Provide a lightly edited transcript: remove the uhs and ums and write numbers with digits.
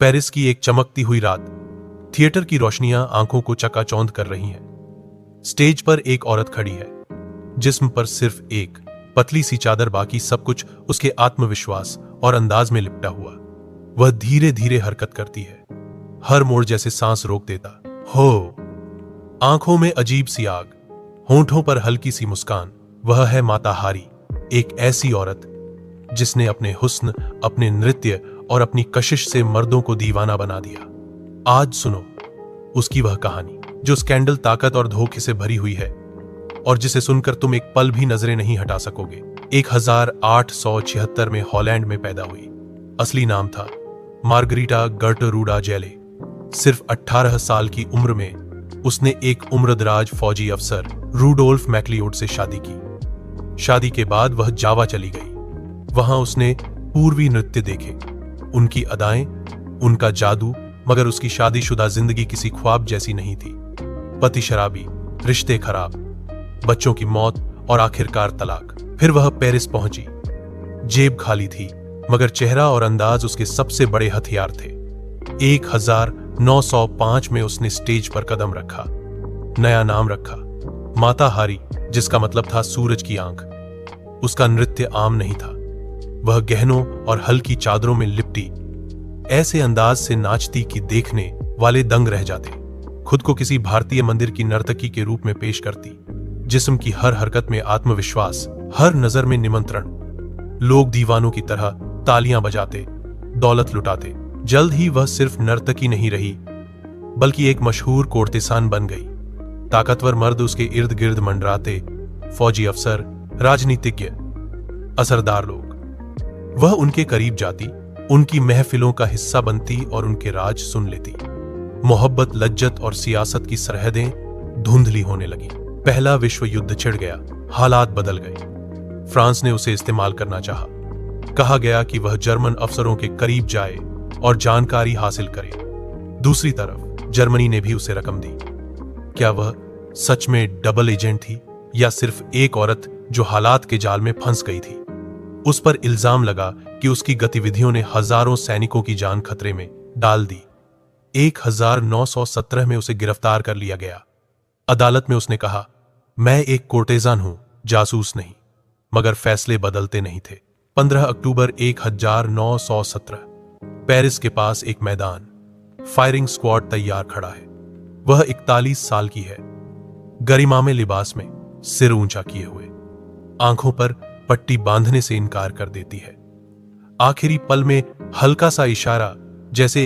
Paris की एक चमकती हुई रात। थिएटर की रोशनियां आंखों को चकाचौंध कर रही हैं। स्टेज पर एक औरत खड़ी है, जिस्म पर सिर्फ एक पतली सी चादर, बाकी सब कुछ उसके आत्मविश्वास और अंदाज में लिपटा हुआ। वह धीरे धीरे हरकत करती है, हर मोड़ जैसे सांस रोक देता हो। आंखों में अजीब सी आग, होंठों पर हल्की सी मुस्कान। वह है माता हारी, एक ऐसी औरत जिसने अपने हुस्न, अपने नृत्य और अपनी कशिश से मर्दों को दीवाना बना दिया। आज सुनो उसकी वह कहानी जो स्कैंडल, ताकत और धोखे से भरी हुई है, और जिसे सुनकर तुम एक पल भी नजरें नहीं हटा सकोगे। 1876 में हॉलैंड में पैदा हुई। असली नाम था मार्गरीटा गर्टरूडा जेले। सिर्फ 18 साल की उम्र में उसने एक उम्रदराज फौजी अफसर रूडोल्फ मैक्लियोड से शादी की। शादी के बाद वह जावा चली गई। वहां उसने पूर्वी नृत्य देखे, उनकी अदाएं, उनका जादू, मगर उसकी शादीशुदा जिंदगी किसी ख्वाब जैसी नहीं थी। पति शराबी, रिश्ते खराब, बच्चों की मौत और आखिरकार तलाक। फिर वह पेरिस पहुंची। जेब खाली थी, मगर चेहरा और अंदाज उसके सबसे बड़े हथियार थे। 1905 में उसने स्टेज पर कदम रखा। नया नाम रखा, माता हारी, जिसका मतलब था सूरज की आंख। उसका नृत्य आम नहीं था। वह गहनों और हल्की चादरों में लिपटी ऐसे अंदाज से नाचती कि देखने वाले दंग रह जाते। खुद को किसी भारतीय मंदिर की नर्तकी के रूप में पेश करती। जिस्म की हर हरकत में आत्मविश्वास, हर नजर में निमंत्रण। लोग दीवानों की तरह तालियां बजाते, दौलत लुटाते। जल्द ही वह सिर्फ नर्तकी नहीं रही, बल्कि एक मशहूर कोर्टेसान बन गई। ताकतवर मर्द उसके इर्द गिर्द मंडराते, फौजी अफसर, राजनीतिज्ञ, असरदार लोग। वह उनके करीब जाती, उनकी महफिलों का हिस्सा बनती और उनके राज सुन लेती। मोहब्बत, लज्जत और सियासत की सरहदें धुंधली होने लगी। पहला विश्व युद्ध छिड़ गया, हालात बदल गए। फ्रांस ने उसे इस्तेमाल करना चाहा। कहा गया कि वह जर्मन अफसरों के करीब जाए और जानकारी हासिल करे। दूसरी तरफ जर्मनी ने भी उसे रकम दी। क्या वह सच में डबल एजेंट थी, या सिर्फ एक औरत जो हालात के जाल में फंस गई थी? उस पर इल्जाम लगा कि उसकी गतिविधियों ने हजारों सैनिकों की जान खतरे में डाल दी। 1917 में उसे गिरफ्तार कर लिया गया। अदालत में उसने कहा, मैं एक कोर्टेजान हूं, जासूस नहीं। मगर फैसले बदलते नहीं थे। 15 अक्टूबर 1917, पेरिस के पास एक मैदान, फायरिंग स्क्वाड तैयार खड़ा है। वह 41 साल की है, गरिमामय लिबास में, सिर ऊंचा किए हुए, आंखों पर पट्टी बांधने से इनकार कर देती है। आखिरी पल में हल्का सा इशारा, जैसे